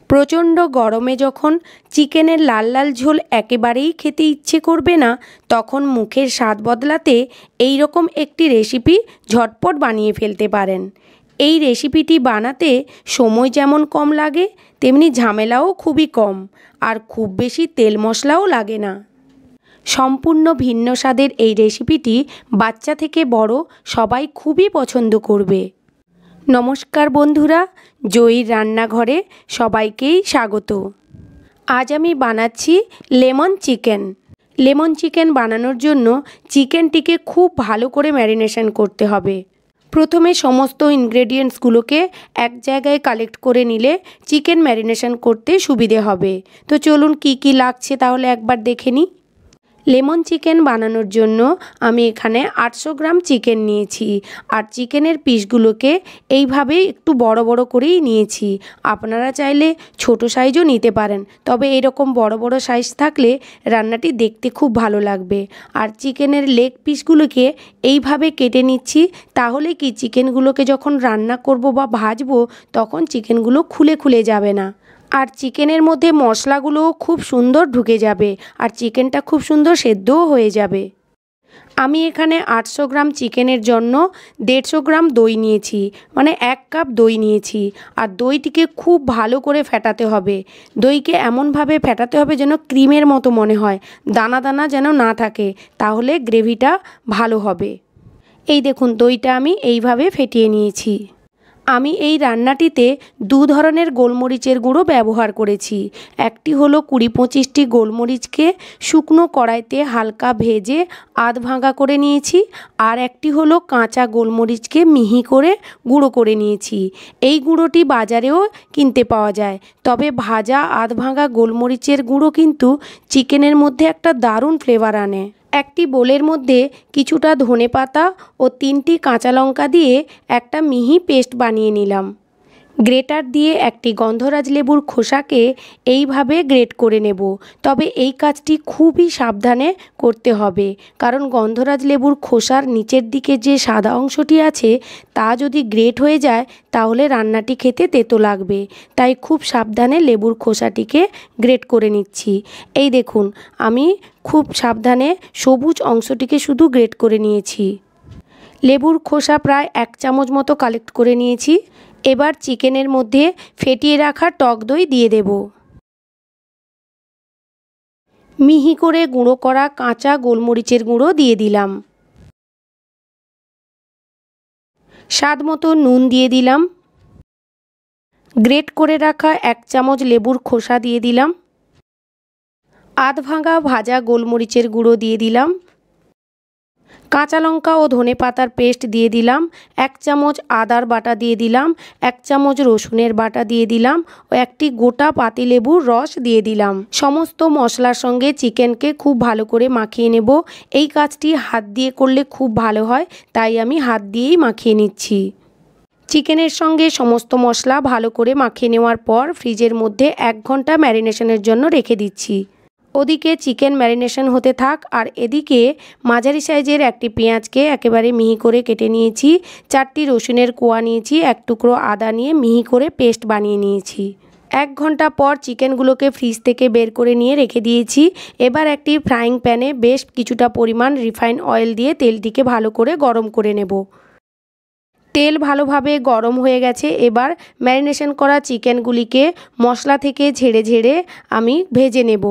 প্রচণ্ড গরমে যখন চিকেনের লাল লাল ঝোল একেবারেই খেতে ইচ্ছে করবে না, তখন মুখের স্বাদ বদলাতে এই রকম একটি রেসিপি ঝটপট বানিয়ে ফেলতে পারেন। এই রেসিপিটি বানাতে সময় যেমন কম লাগে, তেমনি ঝামেলাও খুবই কম, আর খুব বেশি তেল মশলাও লাগে না। সম্পূর্ণ ভিন্ন স্বাদের এই রেসিপিটি বাচ্চা থেকে বড় সবাই খুবই পছন্দ করবে। নমস্কার বন্ধুরা, জয়ীর রান্নাঘরে সবাইকেই স্বাগত। আজ আমি বানাচ্ছি লেমন চিকেন। লেমন চিকেন বানানোর জন্য চিকেনটিকে খুব ভালো করে ম্যারিনেশন করতে হবে। প্রথমে সমস্ত ইনগ্রেডিয়েন্টসগুলোকে এক জায়গায় কালেক্ট করে নিলে চিকেন ম্যারিনেশন করতে সুবিধে হবে। তো চলুন কি কি লাগছে তাহলে একবার দেখে নিই। লেমন চিকেন বানানোর জন্য আমি এখানে 800 গ্রাম চিকেন নিয়েছি, আর চিকেনের পিসগুলোকে এইভাবে একটু বড় বড় করেই নিয়েছি। আপনারা চাইলে ছোট সাইজও নিতে পারেন, তবে এরকম বড় বড় সাইজ থাকলে রান্নাটি দেখতে খুব ভালো লাগবে। আর চিকেনের লেগ পিসগুলোকে এইভাবে কেটে নিচ্ছি, তাহলে কি চিকেনগুলোকে যখন রান্না করব বা ভাজবো তখন চিকেনগুলো খুলে খুলে যাবে না, আর চিকেনের মধ্যে মশলাগুলোও খুব সুন্দর ঢুকে যাবে, আর চিকেনটা খুব সুন্দর সেদ্ধও হয়ে যাবে। আমি এখানে 800 গ্রাম চিকেনের জন্য 150 গ্রাম দই নিয়েছি, মানে 1 কাপ দই নিয়েছি। আর দইটিকে খুব ভালো করে ফেটাতে হবে। দইকে এমনভাবে ফেটাতে হবে যেন ক্রিমের মতো মনে হয়, দানা দানা যেন না থাকে, তাহলে গ্রেভিটা ভালো হবে। এই দেখুন, দইটা আমি এইভাবে ফেটিয়ে নিয়েছি। আমি এই রান্নাটিতে 2 ধরনের গোলমরিচের গুঁড়ো ব্যবহার করেছি। একটি হলো 20-25টি গোলমরিচকে শুকনো কড়াইতে হালকা ভেজে আধ ভাঙা করে নিয়েছি, আর একটি হলো কাঁচা গোলমরিচকে মিহি করে গুঁড়ো করে নিয়েছি। এই গুঁড়োটি বাজারেও কিনতে পাওয়া যায়, তবে ভাজা আধ ভাঙা গোলমরিচের গুঁড়ো কিন্তু চিকেনের মধ্যে একটা দারুণ ফ্লেভার আনে। একটি বোলের মধ্যে কিছুটা ধনেপাতা ও 3টি কাঁচা লঙ্কা দিয়ে একটা মিহি পেস্ট বানিয়ে নিলাম। গ্রেটার দিয়ে একটি গন্ধরাজ লেবুর খোসাকে এইভাবে গ্রেট করে নেব, তবে এই কাজটি খুবই সাবধানে করতে হবে, কারণ গন্ধরাজ লেবুর খোসার নিচের দিকে যে সাদা অংশটি আছে তা যদি গ্রেট হয়ে যায় তাহলে রান্নাটি খেতে তেতো লাগবে। তাই খুব সাবধানে লেবুর খোসাটিকে গ্রেট করে নিচ্ছি। এই দেখুন, আমি খুব সাবধানে সবুজ অংশটিকে শুধু গ্রেট করে নিয়েছি। লেবুর খোসা প্রায় 1 চামচ মতো কালেক্ট করে নিয়েছি। এবার চিকেনের মধ্যে ফেটিয়ে রাখা টক দই দিয়ে দেব। মিহি করে গুঁড়ো করা কাঁচা গোলমরিচের গুঁড়ো দিয়ে দিলাম। স্বাদ মতো নুন দিয়ে দিলাম। গ্রেট করে রাখা 1 চামচ লেবুর খোসা দিয়ে দিলাম। আধ ভাঙা ভাজা গোলমরিচের গুঁড়ো দিয়ে দিলাম। কাঁচা লঙ্কা ও ধনেপাতার পেস্ট দিয়ে দিলাম। 1 চামচ আদার বাটা দিয়ে দিলাম। 1 চামচ রসুনের বাটা দিয়ে দিলাম ও একটি গোটা পাতিলেবুর রস দিয়ে দিলাম। সমস্ত মশলার সঙ্গে চিকেনকে খুব ভালো করে মাখিয়ে নেব। এই কাজটি হাত দিয়ে করলে খুব ভালো হয়, তাই আমি হাত দিয়েই মাখিয়ে নিচ্ছি। চিকেনের সঙ্গে সমস্ত মশলা ভালো করে মাখিয়ে নেওয়ার পর ফ্রিজের মধ্যে 1 ঘন্টা ম্যারিনেশনের জন্য রেখে দিচ্ছি। ওদিকে চিকেন ম্যারিনেশন হতে থাক, আর এদিকে মাঝারি সাইজের একটি পেঁয়াজকে একেবারে মিহি করে কেটে নিয়েছি। 4টি রসুনের কোয়া নিয়েছি, 1 টুকরো আদা নিয়ে মিহি করে পেস্ট বানিয়ে নিয়েছি। 1 ঘন্টা পর চিকেনগুলোকে ফ্রিজ থেকে বের করে নিয়ে রেখে দিয়েছি। এবার একটি ফ্রাইং প্যানে বেশ কিছুটা পরিমাণ রিফাইন অয়েল দিয়ে তেলটিকে ভালো করে গরম করে নেব। তেল ভালোভাবে গরম হয়ে গেছে। এবার ম্যারিনেশন করা চিকেনগুলিকে মশলা থেকে ঝেড়ে ঝেড়ে আমি ভেজে নেব।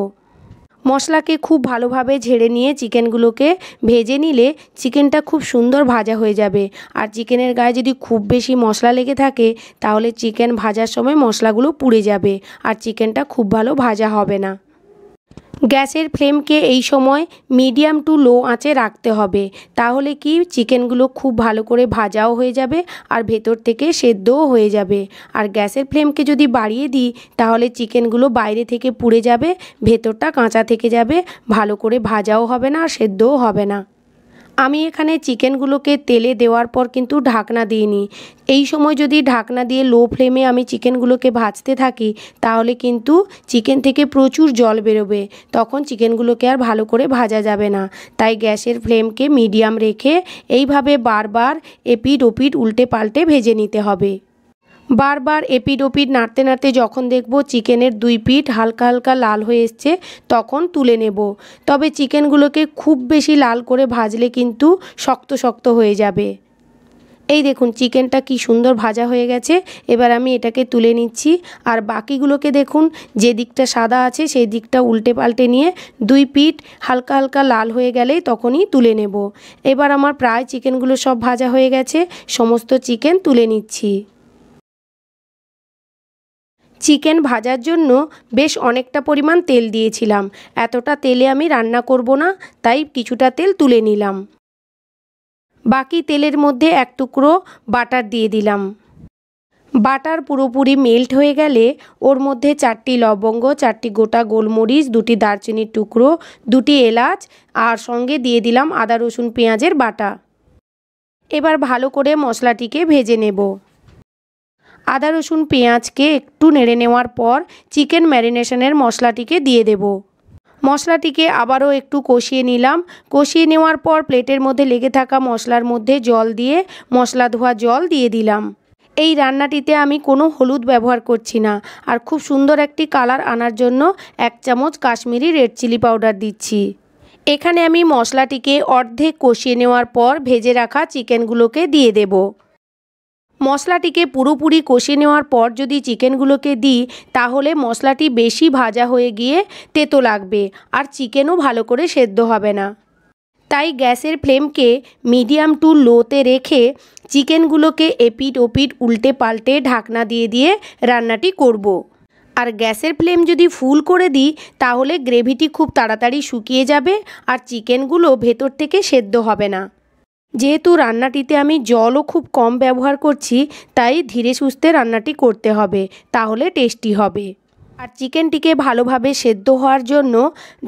মশলাকে খুব ভালোভাবে ঝেড়ে নিয়ে চিকেনগুলোকে ভেজে নিলে চিকেনটা খুব সুন্দর ভাজা হয়ে যাবে। আর চিকেনের গায়ে যদি খুব বেশি মশলা লেগে থাকে তাহলে চিকেন ভাজার সময় মশলাগুলো পুড়ে যাবে, আর চিকেনটা খুব ভালো ভাজা হবে না। গ্যাসের ফ্লেমকে এই সময় মিডিয়াম টু লো আঁচে রাখতে হবে, তাহলে কি চিকেনগুলো খুব ভালো করে ভাজাও হয়ে যাবে আর ভেতর থেকে সেদ্ধও হয়ে যাবে। আর গ্যাসের ফ্লেমকে যদি বাড়িয়ে দিই তাহলে চিকেনগুলো বাইরে থেকে পুড়ে যাবে, ভেতরটা কাঁচা থেকে যাবে, ভালো করে ভাজাও হবে না আর সেদ্ধও হবে না। আমি এখানে চিকেনগুলোকে তেলে দেওয়ার পর কিন্তু ঢাকনা দিইনি। এই সময় যদি ঢাকনা দিয়ে লো ফ্লেমে আমি চিকেনগুলোকে ভাজতে থাকি তাহলে কিন্তু চিকেন থেকে প্রচুর জল বেরোবে, তখন চিকেনগুলোকে আর ভালো করে ভাজা যাবে না। তাই গ্যাসের ফ্লেমকে মিডিয়াম রেখে এইভাবে বারবার এপিট ওপিট উল্টে পাল্টে ভেজে নিতে হবে। বারবার এপিট ওপিট নাড়তে নাড়তে যখন দেখব চিকেনের দুই পিঠ হালকা হালকা লাল হয়ে এসছে তখন তুলে নেব। তবে চিকেনগুলোকে খুব বেশি লাল করে ভাজলে কিন্তু শক্ত শক্ত হয়ে যাবে। এই দেখুন চিকেনটা কি সুন্দর ভাজা হয়ে গেছে। এবার আমি এটাকে তুলে নিচ্ছি। আর বাকিগুলোকে দেখুন, যে দিকটা সাদা আছে সেই দিকটা উল্টে পাল্টে নিয়ে দুই পিঠ হালকা হালকা লাল হয়ে গেলেই তখনই তুলে নেব। এবার আমার প্রায় চিকেনগুলো সব ভাজা হয়ে গেছে, সমস্ত চিকেন তুলে নিচ্ছি। চিকেন ভাজার জন্য বেশ অনেকটা পরিমাণ তেল দিয়েছিলাম। এতটা তেলে আমি রান্না করব না, তাই কিছুটা তেল তুলে নিলাম। বাকি তেলের মধ্যে এক টুকরো বাটার দিয়ে দিলাম। বাটার পুরোপুরি মেল্ট হয়ে গেলে ওর মধ্যে 4টি লবঙ্গ, 4টি গোটা গোলমরিচ, 2টি দারচিনির টুকরো, 2টি এলাচ আর সঙ্গে দিয়ে দিলাম আদা রসুন পেঁয়াজের বাটা। এবার ভালো করে মশলাটিকে ভেজে নেব। আদা রসুন পেঁয়াজকে একটু নেড়ে নেওয়ার পর চিকেন ম্যারিনেশনের মশলাটিকে দিয়ে দেব। মশলাটিকে আবারও একটু কষিয়ে নিলাম। কষিয়ে নেওয়ার পর প্লেটের মধ্যে লেগে থাকা মশলার মধ্যে জল দিয়ে মশলা ধোয়া জল দিয়ে দিলাম। এই রান্নাটিতে আমি কোনো হলুদ ব্যবহার করছি না। আর খুব সুন্দর একটি কালার আনার জন্য 1 চামচ কাশ্মীরি রেড চিলি পাউডার দিচ্ছি। এখানে আমি মশলাটিকে অর্ধেক কষিয়ে নেওয়ার পর ভেজে রাখা চিকেনগুলোকে দিয়ে দেব। মশলাটিকে পুরোপুরি কষিয়ে নেওয়ার পর যদি চিকেনগুলোকে দিই তাহলে মশলাটি বেশি ভাজা হয়ে গিয়ে তেতো লাগবে আর চিকেনও ভালো করে সেদ্ধ হবে না। তাই গ্যাসের ফ্লেমকে মিডিয়াম টু লোতে রেখে চিকেনগুলোকে এপিট ওপিট উল্টে পাল্টে ঢাকনা দিয়ে দিয়ে রান্নাটি করব। আর গ্যাসের ফ্লেম যদি ফুল করে দিই তাহলে গ্রেভিটি খুব তাড়াতাড়ি শুকিয়ে যাবে আর চিকেনগুলো ভেতর থেকে সেদ্ধ হবে না। যেহেতু রান্নাটিতে আমি জলও খুব কম ব্যবহার করছি, তাই ধীরে সুস্থে রান্নাটি করতে হবে, তাহলে টেস্টি হবে। আর চিকেনটিকে ভালোভাবে সেদ্ধ হওয়ার জন্য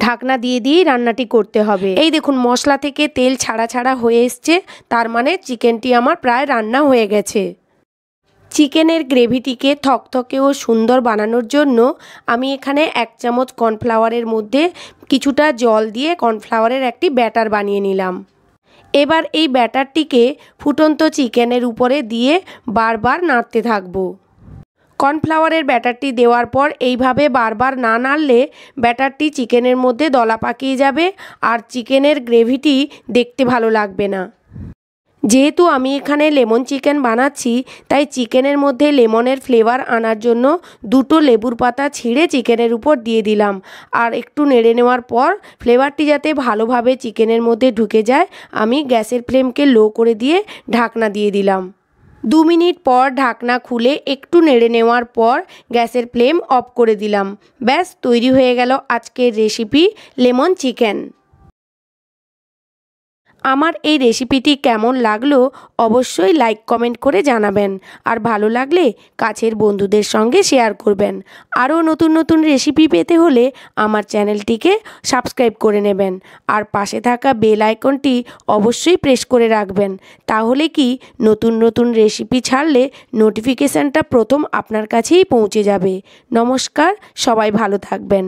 ঢাকনা দিয়ে দিয়েই রান্নাটি করতে হবে। এই দেখুন মশলা থেকে তেল ছাড়া ছাড়া হয়ে এসছে, তার মানে চিকেনটি আমার প্রায় রান্না হয়ে গেছে। চিকেনের গ্রেভিটিকে থকথকে ও সুন্দর বানানোর জন্য আমি এখানে 1 চামচ কর্নফ্লাওয়ারের মধ্যে কিছুটা জল দিয়ে কর্নফ্লাওয়ারের একটি ব্যাটার বানিয়ে নিলাম। এবার এই ব্যাটারটিকে ফুটন্ত চিকেনের উপরে দিয়ে বারবার নাড়তে থাকবো। কর্নফ্লাওয়ারের ব্যাটারটি দেওয়ার পর এইভাবে বারবার না নাড়লে ব্যাটারটি চিকেনের মধ্যে দলা পাকিয়ে যাবে আর চিকেনের গ্রেভিটি দেখতে ভালো লাগবে না। যেহেতু আমি এখানে লেমন চিকেন বানাচ্ছি, তাই চিকেনের মধ্যে লেমনের ফ্লেভার আনার জন্য 2টো লেবুর পাতা ছিঁড়ে চিকেনের উপর দিয়ে দিলাম। আর একটু নেড়ে নেওয়ার পর ফ্লেভারটি যাতে ভালোভাবে চিকেনের মধ্যে ঢুকে যায়, আমি গ্যাসের ফ্লেমকে লো করে দিয়ে ঢাকনা দিয়ে দিলাম। 2 মিনিট পর ঢাকনা খুলে একটু নেড়ে নেওয়ার পর গ্যাসের ফ্লেম অফ করে দিলাম। ব্যাস তৈরি হয়ে গেল আজকের রেসিপি লেমন চিকেন। আমার এই রেসিপিটি কেমন লাগলো অবশ্যই লাইক কমেন্ট করে জানাবেন। আর ভালো লাগলে কাছের বন্ধুদের সঙ্গে শেয়ার করবেন। আরও নতুন নতুন রেসিপি পেতে হলে আমার চ্যানেলটিকে সাবস্ক্রাইব করে নেবেন। আর পাশে থাকা বেল আইকনটি অবশ্যই প্রেস করে রাখবেন। তাহলে কি নতুন নতুন রেসিপি ছাড়লে নোটিফিকেশানটা প্রথম আপনার কাছেই পৌঁছে যাবে। নমস্কার, সবাই ভালো থাকবেন।